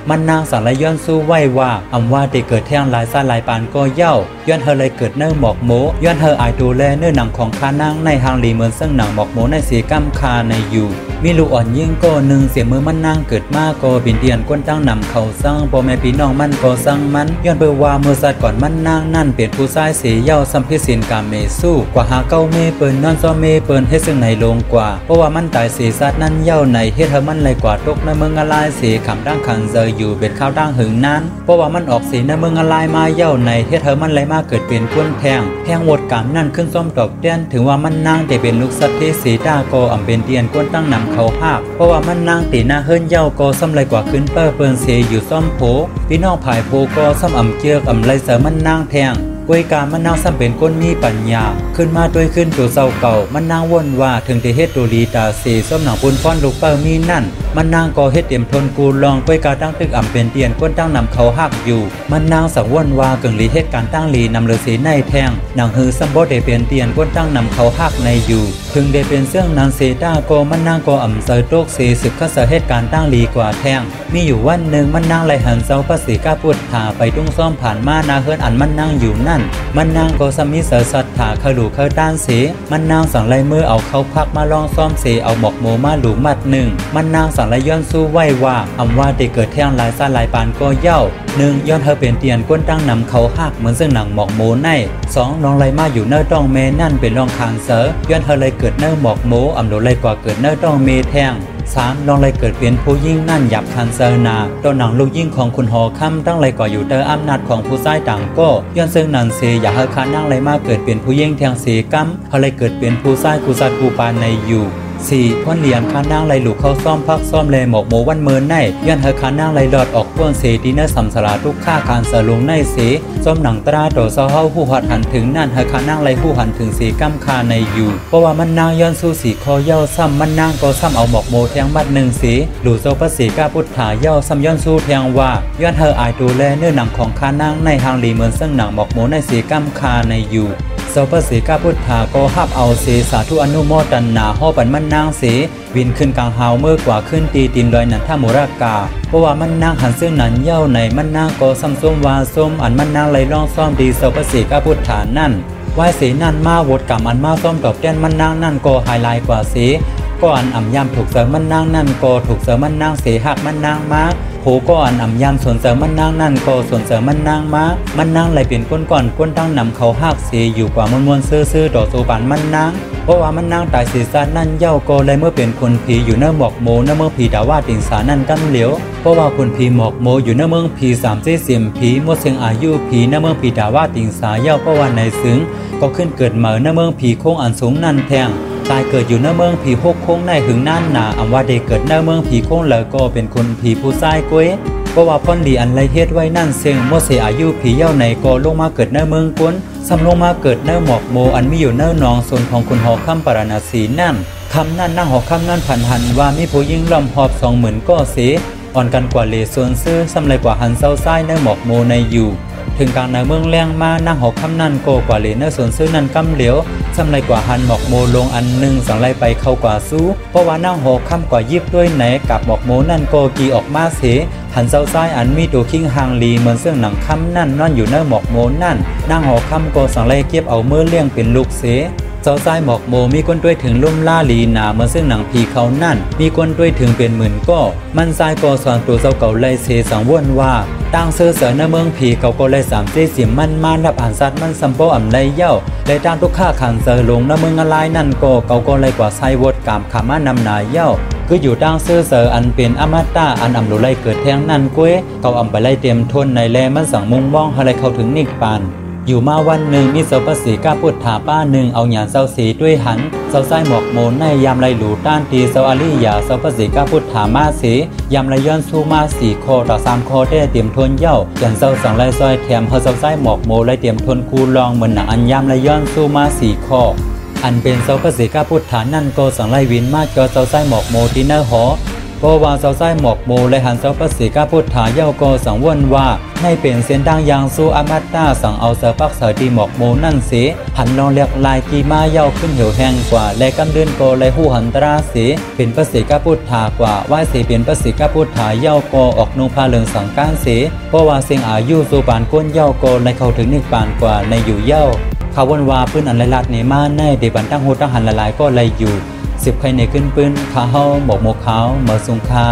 มันนางสังไรย้อนสู้ไหวว่าอำว่าได้เกิดแท่งหลายซาหลายปานก็เย่าย้อนเธอเลยเกิดเนื้อหมอกโมย้อนเธออายดูแลเนื้อหนังของข้านางในหางหลีเหมือนซึ่งหนังหมอกโมในสีกัมคาในอยู่มีลูกอ่อนยิ่งก็หนึ่งเสียมือมันนางเกิดมากก็บินเดียนก้นตั้งนำเขาสร้างพ่อแม่พี่น้องมันก็สร้างมันย้อนเบอว่าเมื่อสัตว์ก่อนมันนางนั่นเป็นผู้ชายเสียเย่าสัมพิสินกาเมสู้กว่าหาเก้าเมเปิ้นนอนซ้อเมเปิ้นเฮ็ดซึ่งในลงกว่าเพราะว่ามันตายเสียสัตว์นั่นเย่าในเฮ็ดเธอมันเลยกว่าตกในเมืองอะไรเสียขำดั้งขังเจออยู่เป็นข้าวดั้งหึงนั้นเพราะว่ามันออกสีในเมืองอะไรมาเย่าในเฮ็ดเธอมันเลยมาเกิดเป็นก้นแพงวดกามนั่นขึ้นซ้อมตอกเตี้ยนถึงว่ามันนางแต่เป็นลูกสัตว์ที่สีดาโกอำเป็นเตียนก้นตั้งนำเขาภาคเพราะว่ามันนางตีหน้าเฮิรนเย่าก็ซ้ำไรกว่าขึ้นเปิ้นเสียอยู่ซ้อมโผพี่น้องผายโผก็ซ้ำอำเจือกอำไรเสริมมันนางแทงกวยการมันนางซ้ำเป็นก้นมีปัญญาขึ้นมาด้วยขึ้นตัวเศร้าเก่ามันนางว่นว่าถึงจะเฮ็ดตัวลีตาสีส้มหนังปุนฟ้อนลูกเปิ้มีนั่นมันนางก็เฮ็ดเต็มทนกูลองกวยการตั้งตึกอำเป็นเตียนก้นตั้งนำเขาหักอยู่มันนางสังว่นว่าเกิงลีเฮ็ดการตั้งลีนำฤาษีในแทงหนังฮือซ้ำบ่ได้เป็นเตียนก้นตั้งนำเขาหักในอยู่ถึงได้เป็นเสื่องนางเซตาก็มันนางก็อำเซอโตกเสศึกข้าเสเหตุการตั้งลีกว่าแทงมีอยู่วันหนึ่งมันนางไหลหันเซาพระศรีกาพุทธาไปตุ้งซ่อมผ่านมานาเฮิรนอันมันนางอยู่นั่นมันนางก็สมิเสสัทธาขลุเคด้านเสมันนางสั่งไล่มือเอาเขาพักมาลองซ่อมเสเอาหมอกโมมาหลูมัดหนึ่งมันนางสั่งไล่ย้อนสู้ไหวว่าอำว่าได้เกิดแท่งหลายซาหลายปานก็เย่าหนึ่งย้อนเธอเป็นเตียนก้นตั้งนำเขาหักเหมือนซึ่งหนังหมอกโมในสองน้องไล่มาอยู่เนื้อต้องเมนั่นเป็นรองคางเสย้อนเธอเลยเกิดเนื้อหมอกโมอำโดเลยกว่าเกิดเนื้อต้องเมแท่ง3ลองเลยเกิดเป็นผู้ยิ่งนั่นหยับคันเซอร์นาตัวหนังลูกยิ่งของคุณหอค่ำตั้งเลยก่ออยู่เตออำนาจของผู้ชายต่างก็ย้อนซึ่งนันเซอย่าเฮคานั่งเลยมาเกิดเป็นผู้ยิ่งแทงเสกัมเขาเลยเกิดเป็นผู้ชายกุศลกูปานในอยู่4พ่นเหลี่ยมคานั่งไหลหลูกเข้าซ่อมพักซ่อมแลหมอกโมวันเมินในย้อนเฮคานั่งไหลหลอดออกป้วนเสดีเนอร์สัมสลาทุกค่าการเสลงในเสซ่อมหนังตราโตเศร้าเฮาผู้หัดหันถึงนั่นเฮคานั่งไหลผู้หันถึงสีกัมคาในอยู่เพราะว่ามันนางย้อนสู้สีคอเย่าซ้ำมันนางก็ซ้ำเอาหมอกโมแทงมัดหนึ่งสีหลูโซพระศรีกาพุทธาเย่าซ้ำย้อนสู้แทงว่าย้อนเฮอายดูแลเนื้อหนังของคานั่งในหางหลีเหมือนซึ่งหนังหมอกโมในสีกัมคาในอยู่เสาพระศรีกาพุทธาก็ฮับเอาเสสาธุอนุโมทนาห่อปันมันนางเสวินขึ้นกลางหาวเมื่อกว่าขึ้นตีตินลอยนันท่ามุรากาเพราะว่ามันนางหันซึ่งนั้นเย่าในมันนางก็ซ้ำส้มวาส้มอันมันนางไหลล่องซ่อมดีเสาพระศรีกาพุทธานั่นไหว้เสนั่นมาวดกรรมอันมาซ่อมตอบแทนมันนางนั่นก็ไฮไลท์กว่าเสก็อันอ่ำยำถูกเสริมมันนางนั่นก็ถูกเสริมมันนางเสหักมันนางมาโหก็อันอ่ำยำส่วนเสริมมันนางนั่นก็ส่วนเสริมมันนางมามันนางไหลเป็นก้นก่อนก้นตั้งนำเขาหักเสอยู่กว่ามวลซื่อต่อโซบานมันนางเพราะว่ามันนางตายศีรษะนั่นเย่าก็เลยเมื่อเป็นคนผีอยู่เนื้อหมอกโมเนื้อเมืองผีดาว่าติงสานั่นกันเหลียวเพราะว่าคนผีหมอกโมอยู่เนื้อเมืองผี30ผีหมดเสียงอายุผีเนื้อเมืองผีดาว่าติงสาเย่าเพราะว่าในซึ้งก็ขึ้นเกิดเหมือเนื้อเมืองผีโค้งอันสูงนั่นแทงตายเกิดอยู่เนื้อเมืองผีหกโค้งในหึงนั่นหนาอำว่าเด็กเกิดเนื้อเมืองผีโค้งแล้วก็เป็นคนผีผู้ชายก้วยเพราะว่าพ่นดีอันไรเฮ็ดไว้นั่นเสียงเมื่อเสียอายุผีเย่าในก็ลงมาเกิดเนื้อเมืองก้นซ้ำลงมาเกิดเนื้อหมอกโมอันมีอยู่เนื้อนองส่วนของคุณหอค่ำปรณสีนั่นคำนั่นนั่งหอค่ำนั่นผันหันว่ามีผู้ยิ่งล้อมหอบ20,000ก็เสียอ่อนกันกว่าเลส่วนซื้อซ้ำไรกว่าหันเศร้าไส้เนื้อหมอกโมในอยู่ถึงกลางในเมืองแรงมานั่งหอค่ำนั่นโกกว่าเลเนื้อส่วนซื้อนั่นกำเหลียวซ้ำไรกว่าหันหมอกโมลงอันหนึ่งสังไรไปเข้ากว่าสู้เพราะว่านั่งหอค่ำกว่ายิบด้วยไหนกับหมอกโมนั่นโกกีออกมาเสหันเศร้าไส้อันมีตัวคิงหางลีเหมือนเสื่องหนังค่ำนั่นนอนอยู่เนื้อหมอกโมนั่นนั่งหอค่ำโกสังไรเก็บเอามือเลี้ยงเป็นลูกเสเจ้าไส้หมอกโมมีก้นด้วยถึงลุ่มล่าลีนาเหมือนซึ่งหนังผีเขานั่นมีก้นด้วยถึงเป็นหมื่นก็มันไส้ก็สอนตัวเจ้าเก่าไล่เสสังวนว่าตั้งเสือเสือในเมืองผีเขาก็ไล่30มันมานับอ่านสัตว์มันสัมโปอ่ำไล่เย่าได้ตั้งทุกข้าขันเสือลงในเมืองอะไรนั่นก็เขาก็ไล่กว่าไส้วดกามขามานำนาเย่าคืออยู่ตั้งเสือเสืออันเป็นอมตะอันอ่ำหลุไล่เกิดแทงนั่นก้วยเขาอ่ำไปไล่เตรียมทนในแลมันสั่งมุงว่องอะไรเขาถึงนิกปานอยู่มาวันหนึ่งมีเสาพระศรีกาพุทธาป้าหนึ่งเอาหยานเสาสีด้วยหันเสาไส้หมอกโมนในยามไรหลูต้านตีเสาอาลียาเสาพระศรีกาพุทธามาสียามไรย้อนสู้มา4 คอต่อ3 คอได้เตรียมทนเย่ายันเสาสังไรซอยแถมเฮาเสาไส้หมอกโมไรเตรียมทนคูลองเหมือนหนังอันยามไรย้อนสู้มา4 คออันเป็นเสาพระศรีกาพุทธานั่นก็สังไรวินมากจอเสาไส้หมอกโมที่เนอหอ เพราะว่าเสาไส้หมอกโมและหันเสาปัสสีกาพุทธาเย้าก็สังวนว่าในเป็นเส้นดังยางสู้อามาตตาสั่งเอาเสาปักเสาดีหมอกโมนั่นเสีหันลองเรียกลายกีมาเย้าขึ้นเหี่ยวแห้งกว่าและกำเดินโกและหู้หันตราสีเป็นปัสสีกาพุทธากว่าไหว้สีเป็นปัสสีกาพุทธาเย้าก็ออกนุ่งผ้าเหลืองสังก้านสีเพราะว่าเสียงอายุสู่ปานก้นเย้าก็ในเข้าถึงนิพพานกว่าในอยู่เย้าเขาวนว่าพื้นอันไรลัดในมาในเดบันตั้งหูตั้งหันละลายก็เลยอยู่สิบใครในขึ้นปืนขาเฮาหมกขาวเมื่อสุงคา